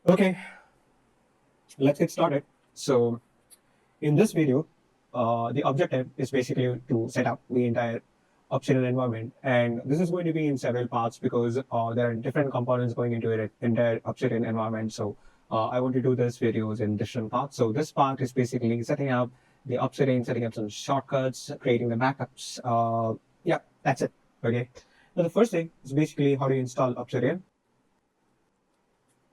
Okay, let's get started. So in this video, the objective is basically to set up the entire Obsidian environment. And this is going to be in several parts because there are different components going into it, entire Obsidian environment. So I want to do this videos in different parts. So this part is basically setting up the Obsidian, setting up some shortcuts, creating the backups. Yeah, that's it. Okay. Now the first thing is basically how to install Obsidian.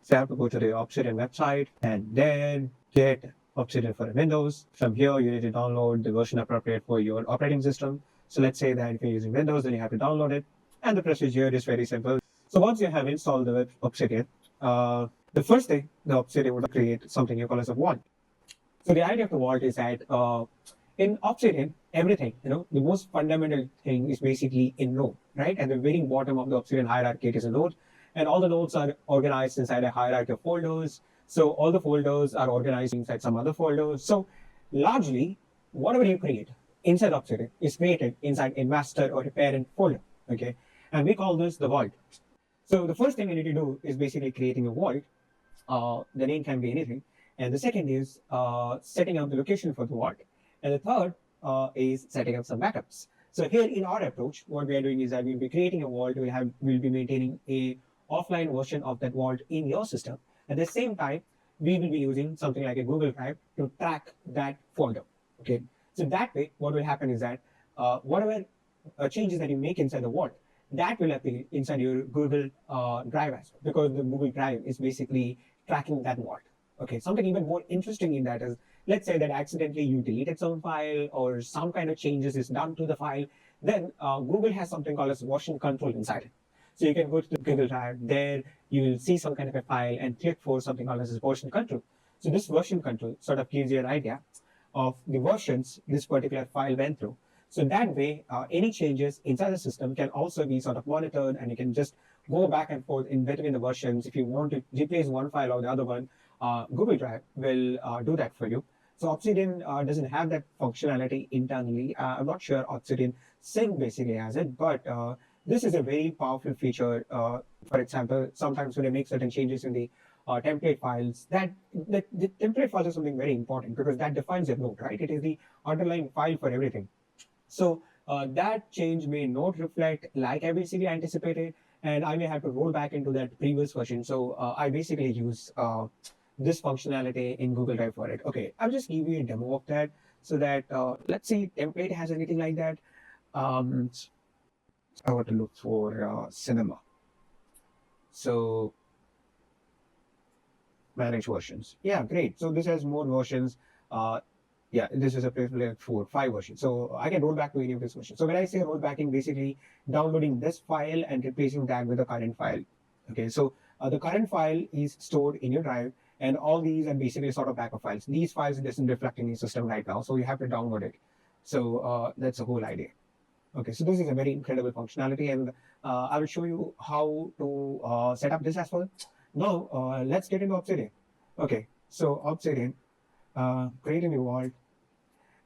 So you have to go to the Obsidian website and then get Obsidian for Windows. From here, you need to download the version appropriate for your operating system. So let's say that if you're using Windows, then you have to download it. And the procedure is very simple. So once you have installed the Obsidian, the first thing the Obsidian would create something you call as a vault. So the idea of the vault is that in Obsidian, everything, the most fundamental thing is basically in node, right? At the very bottom of the Obsidian hierarchy, it is a node, and all the nodes are organized inside a hierarchy of folders. So all the folders are organized inside some other folders. So largely, whatever you create inside Obsidian is created inside a master or a parent folder, okay? And we call this the vault. So the first thing we need to do is basically creating a vault. The name can be anything. And the second is setting up the location for the vault. And the third is setting up some backups. So here in our approach, what we are doing is that we'll be creating a vault. We'll be maintaining a offline version of that vault in your system. At the same time, we will be using something like a Google Drive to track that folder. Okay. So that way, what will happen is that whatever changes that you make inside the vault, that will appear inside your Google Drive as well, because the Google Drive is basically tracking that vault. Okay, something even more interesting in that is, let's say that accidentally you deleted some file or some kind of changes is done to the file, then Google has something called as version control inside it. So you can go to the Google Drive, there you will see some kind of a file and click for something called as version control. So this version control sort of gives you an idea of the versions this particular file went through. So that way, any changes inside the system can also be sort of monitored, and you can just go back and forth in between the versions. If you want to replace one file or the other one, Google Drive will do that for you. So Obsidian doesn't have that functionality internally. I'm not sure Obsidian Sync basically has it, but this is a very powerful feature. For example, sometimes when I make certain changes in the template files, that the template files are something very important because that defines your node, right? It is the underlying file for everything. So that change may not reflect like I basically anticipated, and I may have to roll back into that previous version. So I basically use this functionality in Google Drive for it. Okay, I'll just give you a demo of that so that let's see template has anything like that. Um, I want to look for cinema. So manage versions. Yeah, great. So this has more versions. Yeah, this is a like 5 versions. So I can roll back to any of these versions. So when I say roll backing, basically downloading this file and replacing that with the current file. Okay, so the current file is stored in your drive, and all these are basically sort of backup files. These files doesn't reflect in your system right now, so you have to download it. So that's the whole idea. Okay, so this is a very incredible functionality, and I will show you how to set up this as well. Now, let's get into Obsidian. Okay, so Obsidian, create a new vault,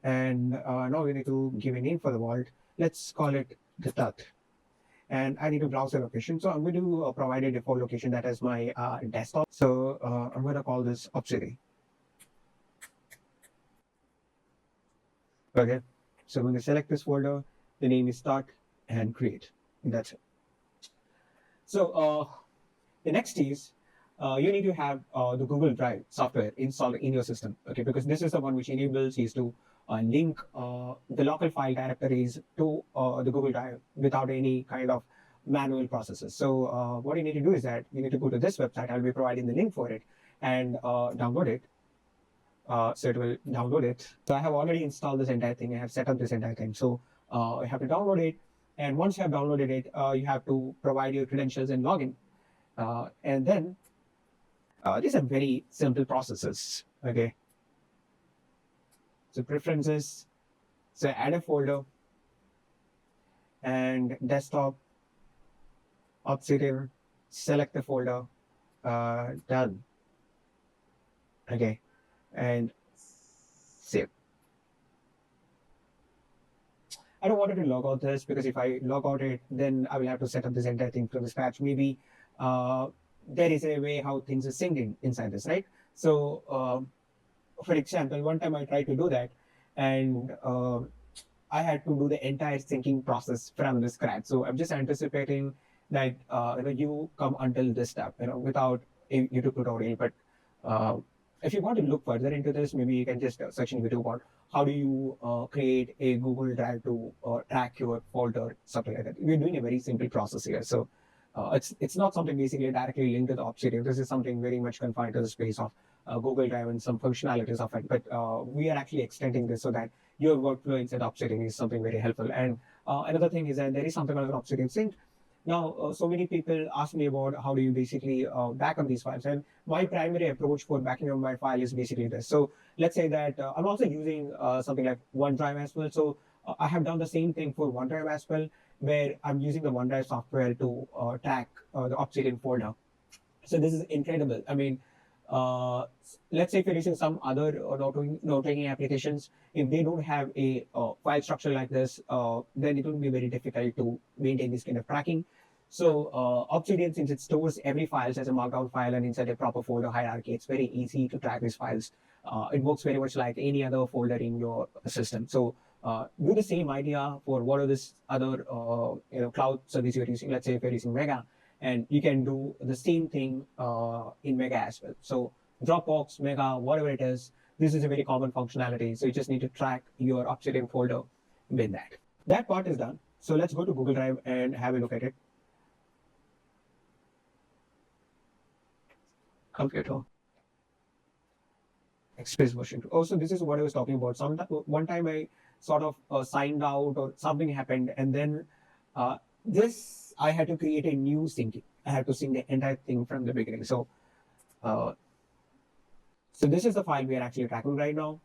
and now we need to give a name for the vault. Let's call it the tut. And I need to browse the location. So I'm going to provide a default location that is my desktop. So I'm going to call this Obsidian. Okay, so I'm going to select this folder. The name is tut and create. That's it. So the next is you need to have the Google Drive software installed in your system, okay? Because this is the one which enables you to link the local file directories to the Google Drive without any kind of manual processes. So what you need to do is that you need to go to this website. I'll be providing the link for it and download it. So it will download it. So I have already installed this entire thing. I have set up this entire thing. So you have to download it. And once you have downloaded it, you have to provide your credentials and login. And then these are very simple processes. Okay. So preferences. So add a folder and desktop, Obsidian, select the folder, done. Okay. And save. I don't want it to log out this because if I log out it, then I will have to set up this entire thing from scratch. Maybe there is a way how things are syncing inside this, right? So, for example, one time I tried to do that, and I had to do the entire syncing process from the scratch. So I'm just anticipating that you come until this step, without a YouTube tutorial. But uh, if you want to look further into this, maybe you can just search in YouTube on how do you create a Google Drive to track your folder, something like that. We're doing a very simple process here. So it's not something basically directly linked to the Obsidian. This is something very much confined to the space of Google Drive and some functionalities of it. But we are actually extending this so that your workflow inside Obsidian is something very helpful. And another thing is that there is something called an Obsidian sync. Now, so many people ask me about how do you basically back up these files. And my primary approach for backing up my file is basically this. So let's say that I'm also using something like OneDrive as well. So I have done the same thing for OneDrive as well, where I'm using the OneDrive software to track the Obsidian folder. So this is incredible. I mean, uh, let's say if you're using some other note-taking applications, if they don't have a file structure like this, then it will be very difficult to maintain this kind of tracking. So Obsidian, since it stores every file as a markdown file and inside a proper folder hierarchy, it's very easy to track these files. It works very much like any other folder in your system. So do the same idea for what are this other cloud service you're using. Let's say if you're using Mega, and you can do the same thing in Mega as well. So Dropbox, Mega, whatever it is, this is a very common functionality. So you just need to track your Obsidian folder with that. That part is done. So let's go to Google Drive and have a look at it. Computer. Express version 2. Also, this is what I was talking about. One time I sort of signed out or something happened, and then this I had to create a new syncing. I had to sync the entire thing from the beginning. So, uh, so this is the file we are actually tracking right now.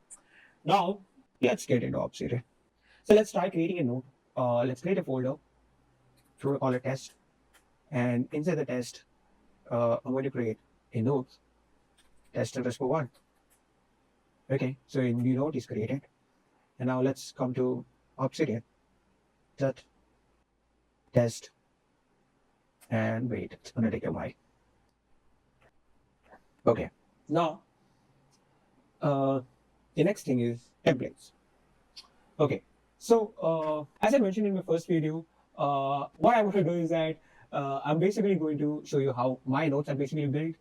Now, let's get into Obsidian. So let's try creating a node. Let's create a folder. We'll call it test, and inside the test, I'm going to create a node test_1. Okay, so a new node is created. And now let's come to Obsidian. Dot test. And wait, it's gonna take a while. Okay. Now, the next thing is templates. Okay. So as I mentioned in my first video, what I want to do is that I'm basically going to show you how my notes are basically built.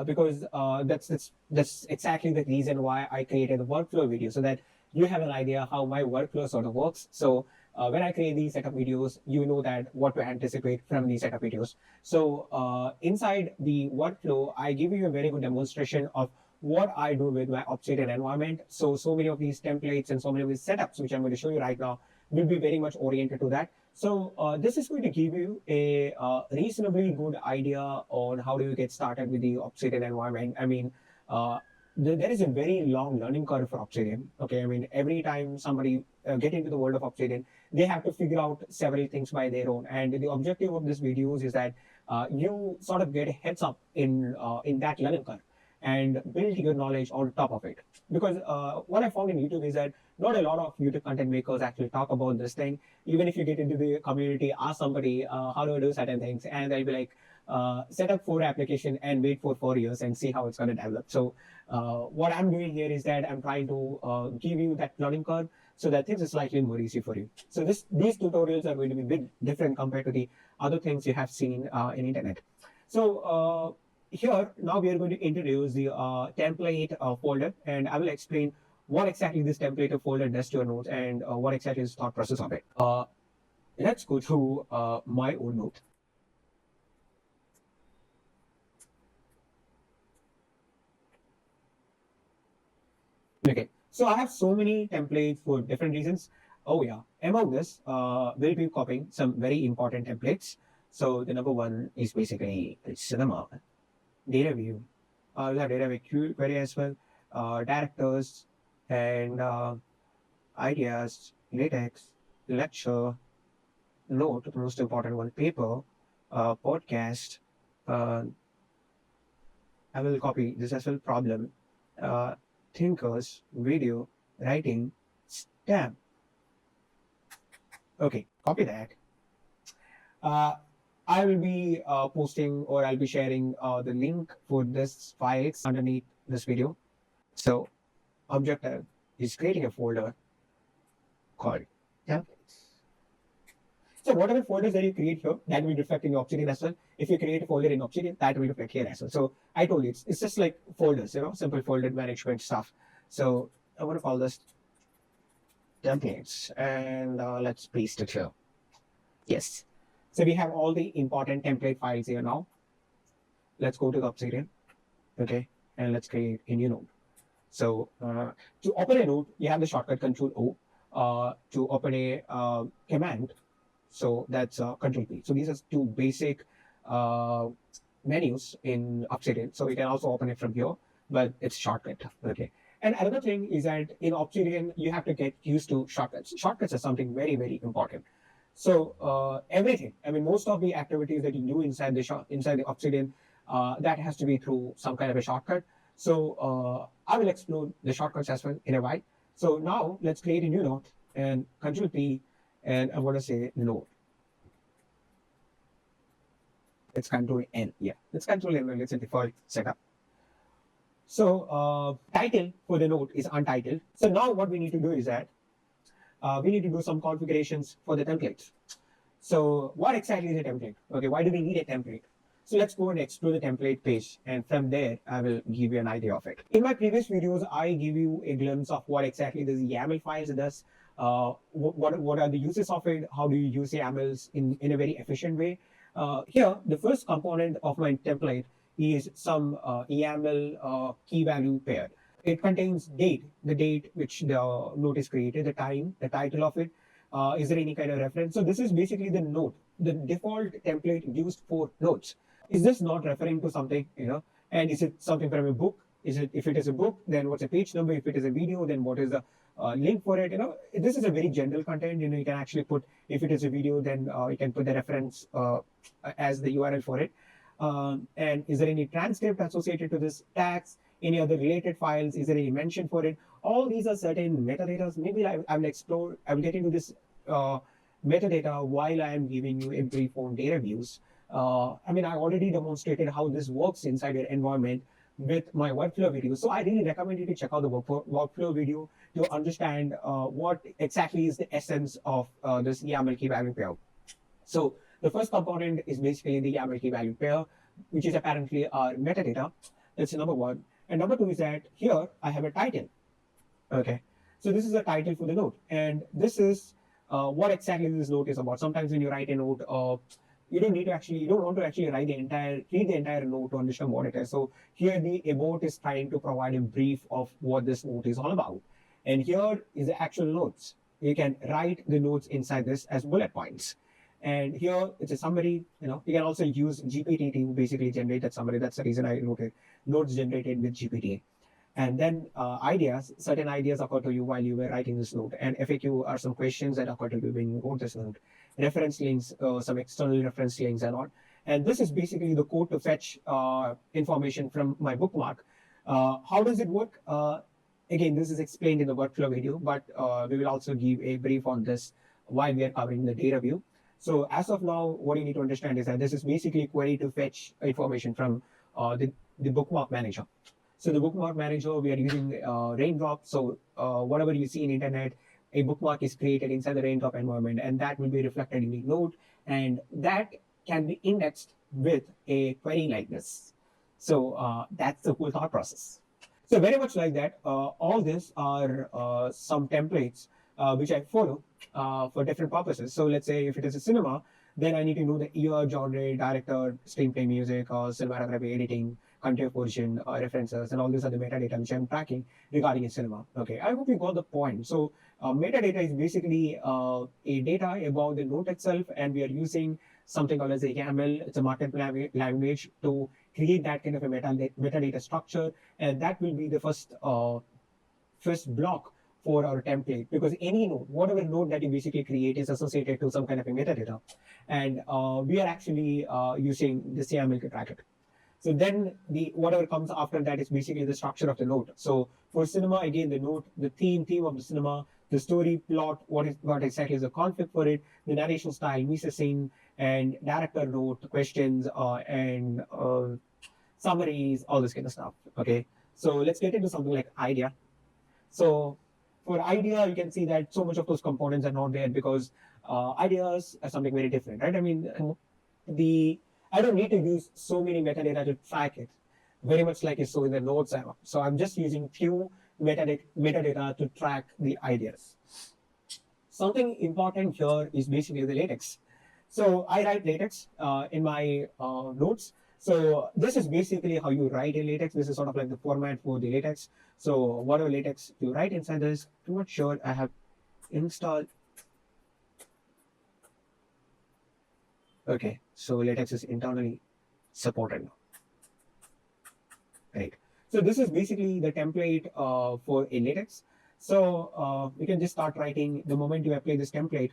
Because that's exactly the reason why I created the workflow video, so that you have an idea how my workflow sort of works. So when I create these setup videos, you know that what to anticipate from these setup videos. So inside the workflow, I give you a very good demonstration of what I do with my Obsidian environment. So many of these templates and so many of these setups, which I'm going to show you right now, will be very much oriented to that. So this is going to give you a reasonably good idea on how do you get started with the Obsidian environment. I mean, there is a very long learning curve for Obsidian. Okay, I mean, every time somebody get into the world of Obsidian, they have to figure out several things by their own. And the objective of this videos is that you sort of get a heads up in that learning curve and build your knowledge on top of it. Because what I found in YouTube is that not a lot of YouTube content makers actually talk about this thing. Even if you get into the community, ask somebody, how do I do certain things? And they'll be like, set up 4 application and wait for 4 years and see how it's going to develop. So what I'm doing here is that I'm trying to give you that learning curve so that things are slightly more easy for you. So these tutorials are going to be a bit different compared to the other things you have seen in internet. So here, now we are going to introduce the template folder, and I will explain what exactly this template folder does to your notes and what exactly is the thought process of it. Let's go through my own note. Okay, so I have so many templates for different reasons. Oh yeah, among this, we'll be copying some very important templates. So the number one is basically cinema, data view, the data view query as well, directors, and ideas, latex, lecture, note, the most important one, paper, podcast. Uh, I will copy this as well. Problem, uh, thinkers, video, writing, stamp. Okay, copy that. Uh, I will be posting, or I'll be sharing the link for this files underneath this video. So objective is creating a folder called templates. So whatever folders that you create here, that will reflect in your Obsidian as well. If you create a folder in Obsidian, that will reflect here as well. So I told you, it's just like folders, simple folder management stuff. So I'm going to call this templates, and let's paste it here. Yes. So we have all the important template files here now. Let's go to the Obsidian, okay, and let's create a new node. So to open a node, you have the shortcut Control O. To open a command, so that's Control P. So these are two basic menus in Obsidian. So we can also open it from here, but it's shortcut, okay. And another thing is that in Obsidian, you have to get used to shortcuts. Shortcuts are something very, very important. So everything, I mean, most of the activities that you do inside the Obsidian, that has to be through some kind of a shortcut. So I will explore the shortcuts as well in a while. So now let's create a new node and Control P, and I'm going to say node. It's Control N. Yeah, it's Control N. It's a default setup. So title for the node is untitled. So now what we need to do is that we need to do some configurations for the templates. So what exactly is a template? Okay, why do we need a template? So let's go and explore the template page, and from there I will give you an idea of it. In my previous videos, I give you a glimpse of what exactly this YAML files does, what are the uses of it, how do you use YAMLs in a very efficient way. Here, the first component of my template is some YAML key value pair. It contains date, the date which the node is created, the time, the title of it. Is there any kind of reference? So this is basically the node, the default template used for nodes. Is this not referring to something, and is it something from a book? If it is a book, then what's a page number? If it is a video, then what is the link for it? This is a very general content. You can actually put, if it is a video, then you can put the reference as the URL for it. And is there any transcript associated to this tags? Any other related files? Is there any mention for it? All these are certain metadata. Maybe I will get into this metadata while I am giving you a brief on data views. I mean, I already demonstrated how this works inside your environment with my workflow video. So I really recommend you to check out the workflow video to understand what exactly is the essence of this YAML key value pair. So the first component is basically the YAML key value pair, which is apparently our metadata. That's number one. And number two is that here I have a title. Okay. So this is a title for the node. And this is what exactly this node is about. Sometimes when you write a node, you don't want to actually read the entire node to understand what it is. So here the about is trying to provide a brief of what this node is all about. And here is the actual nodes. You can write the nodes inside this as bullet points. And here it's a summary. You can also use GPT to basically generate that summary. That's the reason I noted nodes generated with GPT. And then certain ideas occur to you while you were writing this node. And FAQ are some questions that occur to you when you wrote this node. Reference links, some external reference links and all. And this is basically the code to fetch information from my bookmark. How does it work? Again, this is explained in the workflow video, but we will also give a brief on this while we are covering the data view. So as of now, what you need to understand is that this is basically a query to fetch information from the bookmark manager. So the bookmark manager, we are using Raindrop. So whatever you see in internet, a bookmark is created inside the Raindrop environment, and that will be reflected in the node, and that can be indexed with a query like this. So that's the whole thought process. So very much like that, all these are some templates which I follow for different purposes. So let's say if it is a cinema, then I need to know the year, genre, director, screenplay music, or cinematography, editing, country of origin, references, and all these are the metadata which I'm tracking regarding a cinema. Okay, I hope you got the point. So metadata is basically a data about the node itself, and we are using something called as a YAML. It's a markup language to create that kind of a metadata structure, and that will be the first block for our template, because any node, whatever node that you basically create is associated to some kind of a metadata, and we are actually using this YAML to track it. So then whatever comes after that is basically the structure of the node. So for cinema, again, the node, the theme of the cinema, the story plot, what exactly is the conflict for it, the narration style, mise scene, and director note, questions, and summaries, all this kind of stuff. Okay, so let's get into something like idea. So for idea, you can see that so much of those components are not there because ideas are something very different, right? I mean, the I don't need to use so many metadata to track it, very much like you saw in the notes app. So I'm just using few metadata to track the ideas. Something important here is basically the latex. So I write latex in my notes. So this is basically how you write in latex. This is sort of like the format for the latex. So whatever latex you write inside this, I'm not sure I have installed. Okay, so latex is internally supported now. Right. So this is basically the template for a latex. So you can just start writing the moment you apply this template.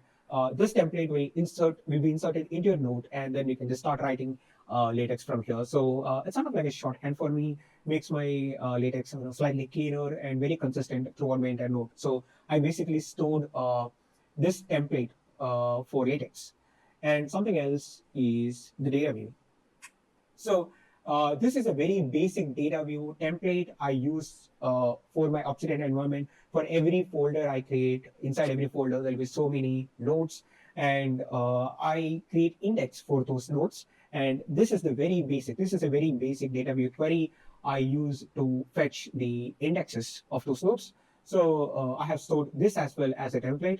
This template will be inserted into your note, and then you can just start writing latex from here. So it's sort of like a shorthand for me, makes my latex slightly cleaner and very consistent throughout my entire note. So I basically stored this template for latex. And something else is the data view. So this is a very basic data view template I use for my Obsidian environment. For every folder I create, inside every folder, there will be so many nodes, and I create index for those nodes. And this is a very basic data view query I use to fetch the indexes of those nodes. So I have stored this as well as a template.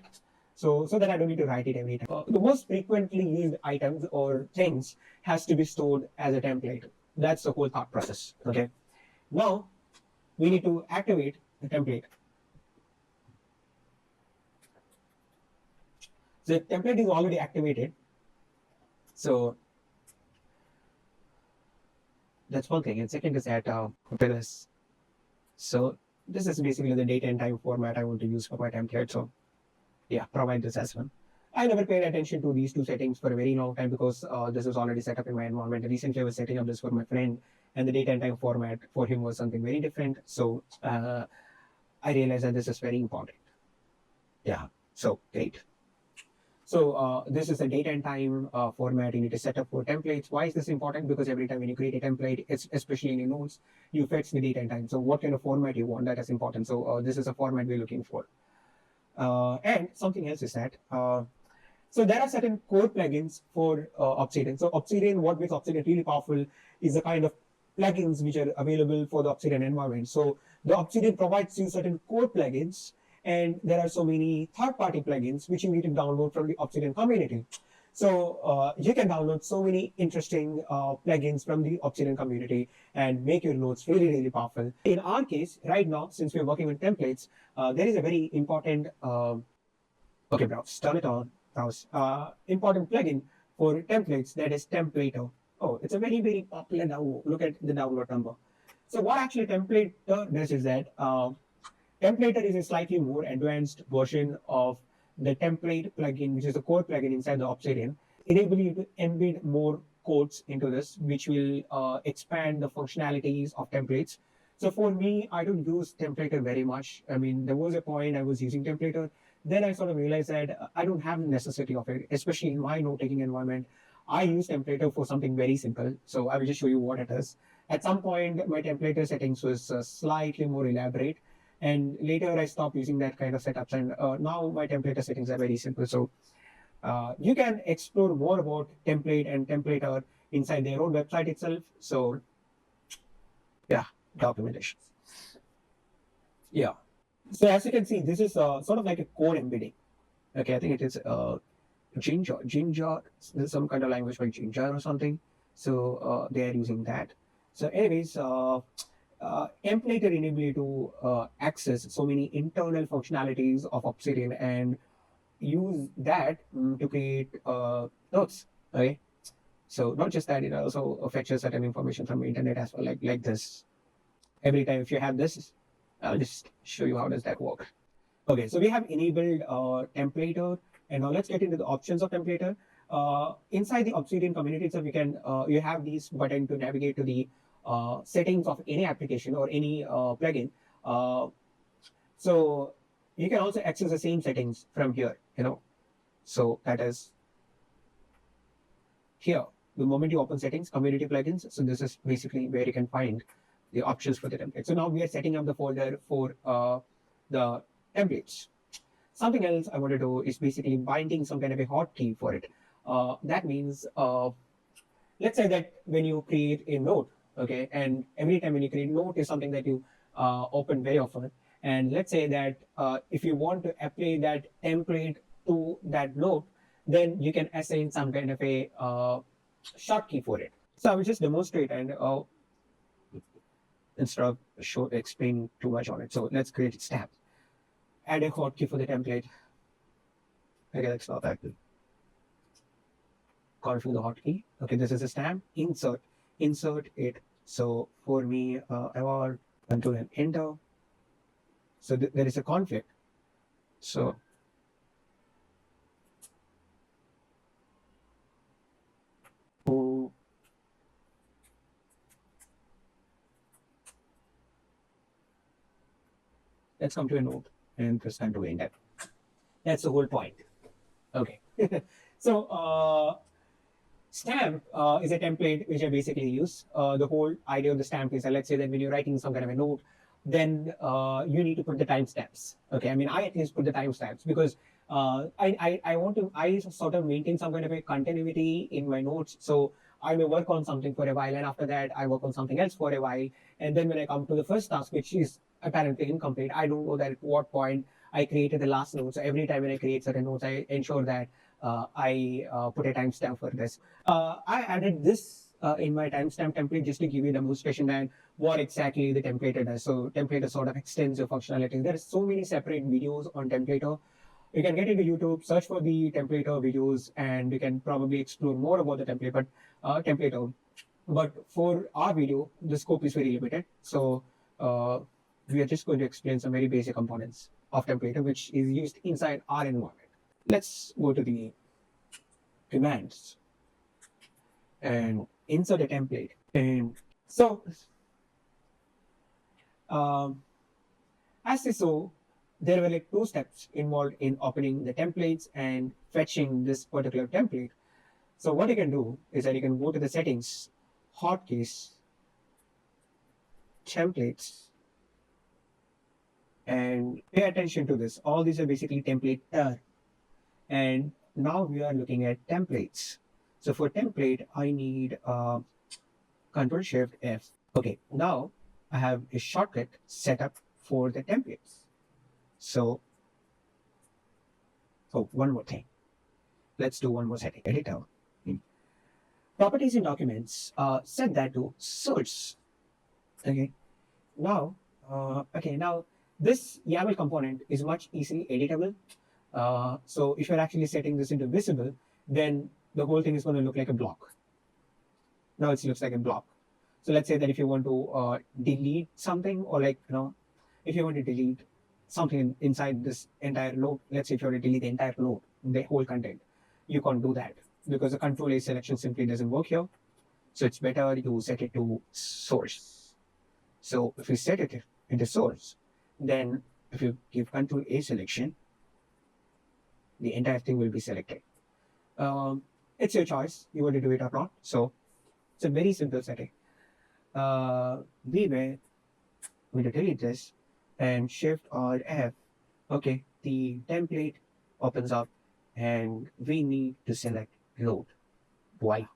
So that I don't need to write it every time. The most frequently used items or things has to be stored as a template. That's the whole thought process. Okay. Now we need to activate the template. So the template is already activated. So that's one thing. And second is that this. So this is basically the date and time format I want to use for my template. So yeah, provide this as well. I never paid attention to these two settings for a very long time because this was already set up in my environment. Recently, I was setting up this for my friend, and the date and time format for him was something very different. So I realized that this is very important. Yeah, so great. So this is a date and time format you need to set up for templates. Why is this important? Because every time when you create a template, especially in your notes, you fetch the date and time. So what kind of format you want, that is important. So this is a format we're looking for. And something else is that so there are certain core plugins for Obsidian. So Obsidian, what makes Obsidian really powerful is the kind of plugins which are available for the Obsidian environment. So the Obsidian provides you certain core plugins, and there are so many third-party plugins which you need to download from the Obsidian community. So you can download so many interesting plugins from the Obsidian community and make your notes really, really powerful. In our case, right now, since we're working with templates, there is a very important, okay, browse, turn it on, browse, important plugin for templates, that is Templater. Oh, it's a very, very popular download. Look at the download number. So what actually Templater does is that Templater is a slightly more advanced version of the template plugin, which is the core plugin inside the Obsidian, enable you to embed more codes into this, which will expand the functionalities of templates. So for me, I don't use Templater very much. I mean, there was a point I was using Templater. Then I sort of realized that I don't have the necessity of it, especially in my note-taking environment. I use Templater for something very simple. So I will just show you what it is. At some point, my Templater settings was slightly more elaborate. And later I stopped using that kind of setups, and now my templater settings are very simple. So you can explore more about template and templater inside their own website itself. So yeah, documentation. Yeah. So as you can see, this is sort of like a code embedding. Okay, I think it is Ginger. There's some kind of language like Ginger or something. So they are using that. So anyways, Templater enable you to access so many internal functionalities of Obsidian and use that to create notes. Okay, so not just that, it also fetches certain information from the internet as well, like this. Every time if you have this, I'll just show you how does that work. Okay, so we have enabled Templater, and now let's get into the options of Templater. Inside the Obsidian community itself, you have these button to navigate to the settings of any application or any plugin. So you can also access the same settings from here, So that is here, the moment you open settings, community plugins, so this is basically where you can find the options for the template. So now we are setting up the folder for the templates. Something else I want to do is basically binding some kind of a hotkey for it. That means, let's say that when you create a note, okay, and every time when you create a note is something that you open very often. And let's say that if you want to apply that template to that note, then you can assign some kind of a short key for it. So I will just demonstrate and instead of explaining too much on it. So let's create stamp. Add a hotkey for the template. Okay, let's stop that. Configure the hotkey. Okay, this is a stamp. Insert it. So for me, I want Control and Enter. So there is a conflict. So let's come to a node and press Control Enter. That's the whole point. Okay. So stamp is a template which I basically use. The whole idea of the stamp is, let's say that when you're writing some kind of a note, then you need to put the timestamps. Okay, I mean, I at least put the timestamps because I sort of maintain some kind of a continuity in my notes. So I may work on something for a while, and after that, I work on something else for a while. And then when I come to the first task, which is apparently incomplete, I don't know that at what point I created the last note. So every time when I create certain notes, I ensure that I put a timestamp for this. I added this in my timestamp template just to give you a demonstration that what exactly the templater does. So templater sort of extends your functionality. There are so many separate videos on templater. You can get into YouTube, search for the templater videos, and you can probably explore more about the templater. But for our video, the scope is very limited. So we are just going to explain some very basic components of templater, which is used inside our environment. Let's go to the commands and insert a template. And so, as we saw, there were like 2 steps involved in opening the templates and fetching this particular template. So what you can do is that you can go to the settings, hotkeys, templates, and pay attention to this. All these are basically template. And now we are looking at templates. So for template, I need Control Shift F. Okay, now I have a shortcut set up for the templates. So one more thing. Let's do one more setting. Editor. Properties in documents. Set that to source. Okay. Now, now this YAML component is much easily editable. So if you're actually setting this into visible, then the whole thing is going to look like a block. Now it looks like a block. So let's say that if you want to delete something, or like, if you want to delete something inside this entire node, let's say if you want to delete the entire node, the whole content, you can't do that because the Control A selection simply doesn't work here. So it's better you set it to source. So if you set it into source, then if you give Control A selection, the entire thing will be selected. It's your choice, you want to do it or not. So it's a very simple setting. We were going to delete this and Shift or F. Okay, the template opens up and we need to select load. Why?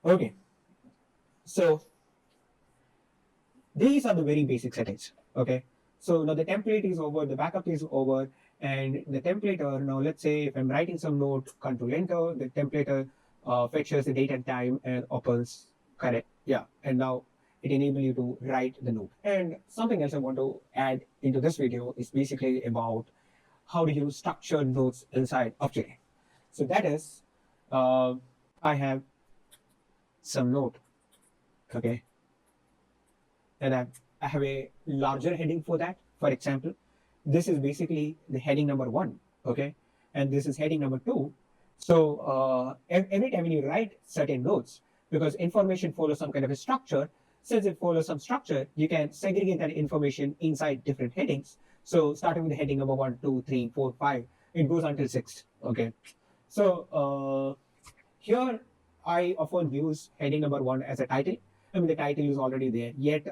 Okay, so these are the very basic settings. Okay, so now the template is over, the backup is over, and the templater, now let's say if I'm writing some note, Control Enter, the templater fetches the date and time and opens correct. Yeah, and now it enables you to write the note. And something else I want to add into this video is basically about how do you structure notes inside Obsidian. So that is, I have some note, okay, and I have a larger heading for that. For example, this is basically the heading number 1, okay, and this is heading number 2. So every time when you write certain notes, because information follows some kind of a structure, since it follows some structure, you can segregate that information inside different headings. So starting with the heading number 1, 2, 3, 4, 5, it goes until 6. Okay. So Here, I often use heading number one as a title. I mean, the title is already there, yet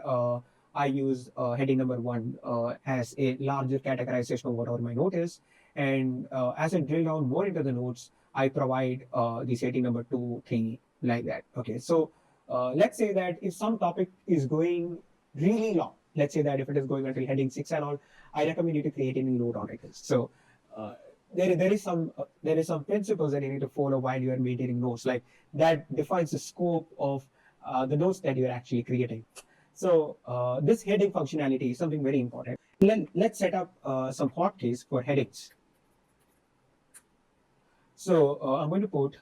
I use heading number one as a larger categorization of whatever my note is. And as I drill down more into the notes, I provide this heading number two, three, like that. Okay, so let's say that if some topic is going really long, let's say that if it is going until heading six and all, I recommend you to create any note articles. So uh, there is some principles that you need to follow while you are maintaining notes, like that defines the scope of the notes that you are actually creating. So this heading functionality is something very important. Let's set up some hotkeys for headings. So I'm going to put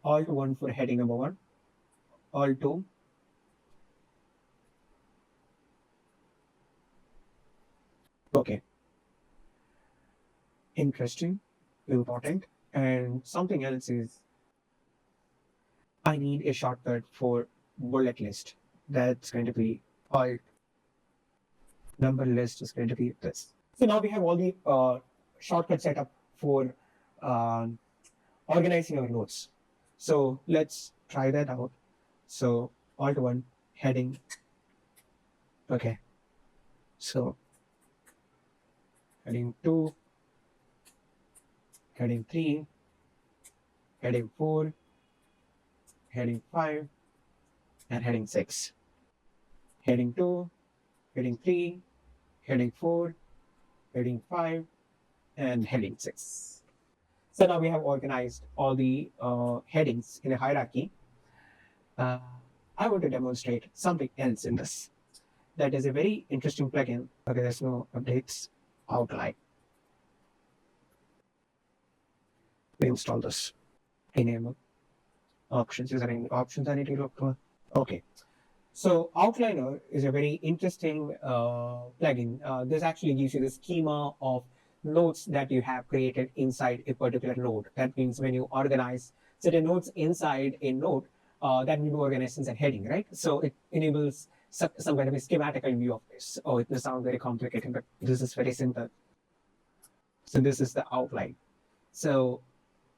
Alt 1 for heading number 1, Alt 2, okay, interesting, important, and something else is I need a shortcut for bullet list. That's going to be Alt number list is going to be this. So now we have all the shortcuts set up for um, organizing our notes. So let's try that out. So Alt 1, heading. Okay. So heading 2, heading 3, heading 4, heading 5, and heading 6. Heading 2, heading 3, heading 4, heading 5, and heading 6. So now we have organized all the headings in a hierarchy. I want to demonstrate something else in this. That is a very interesting plugin. Okay, there's no updates. Outline. We install this. Enable options. Is there any options I need to look for? Okay. So Outliner is a very interesting plugin. This actually gives you the schema of nodes that you have created inside a particular node. That means when you organize certain nodes inside a node, that will be organized inside heading, right? So it enables some kind of a schematical view of this. Oh, it may sound very complicated, but this is very simple. So this is the outline. So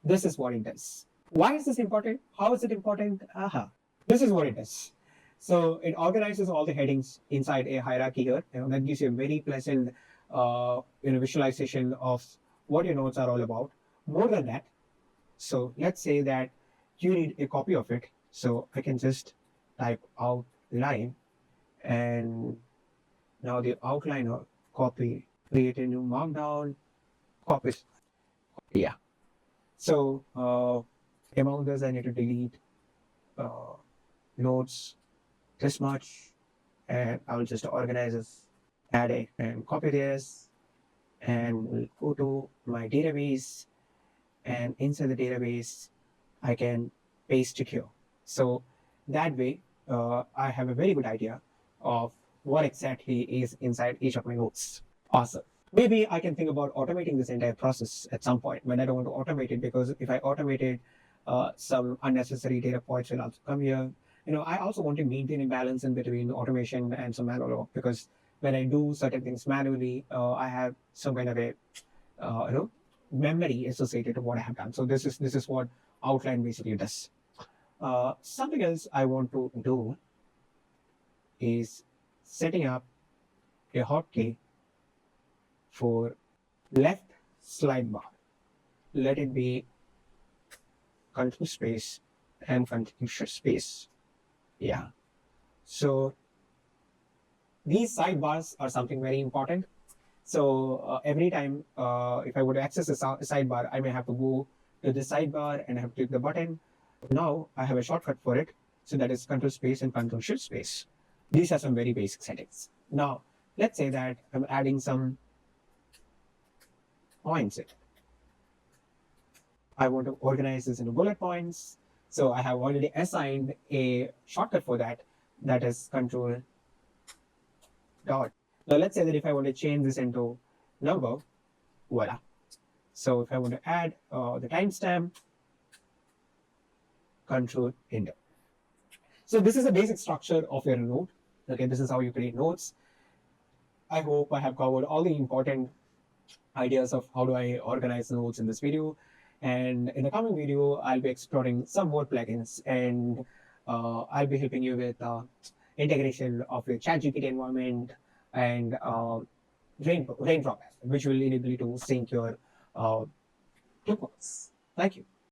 this is what it does. Why is this important? How is it important? Aha. This is what it does. So it organizes all the headings inside a hierarchy here. That gives you a very pleasant visualization of what your notes are all about. More than that, so let's say that you need a copy of it. So I can just type outline, and now the outliner copy, create a new markdown, copy. Yeah. So among this, I need to delete notes this much, and I will just organize this, add it, and copy this, and we'll go to my database, and inside the database, I can paste it here. So that way, I have a very good idea of what exactly is inside each of my notes. Awesome. Maybe I can think about automating this entire process at some point, but I don't want to automate it because if I automate it, some unnecessary data points will also come here. I also want to maintain a balance in between automation and some manual work, because when I do certain things manually, I have some kind of a memory associated to what I have done. So this is what outline basically does. Something else I want to do is setting up a hotkey for left slide bar. Let it be control space and control space. Yeah. So these sidebars are something very important. So every time if I would access a sidebar, I may have to go to the sidebar and I have to click the button. Now I have a shortcut for it. So that is control space and control shift space. These are some very basic settings. Now let's say that I'm adding some points in. I want to organize this into bullet points. So I have already assigned a shortcut for that. That is control dot. Now let's say that if I want to change this into number, voila. So if I want to add the timestamp, control enter. So this is a basic structure of your note. Okay, this is how you create notes. I hope I have covered all the important ideas of how do I organize notes in this video. And in the coming video, I'll be exploring some more plugins, and I'll be helping you with integration of your ChatGPT environment and raindrop, which will enable you to sync your tokens. Thank you.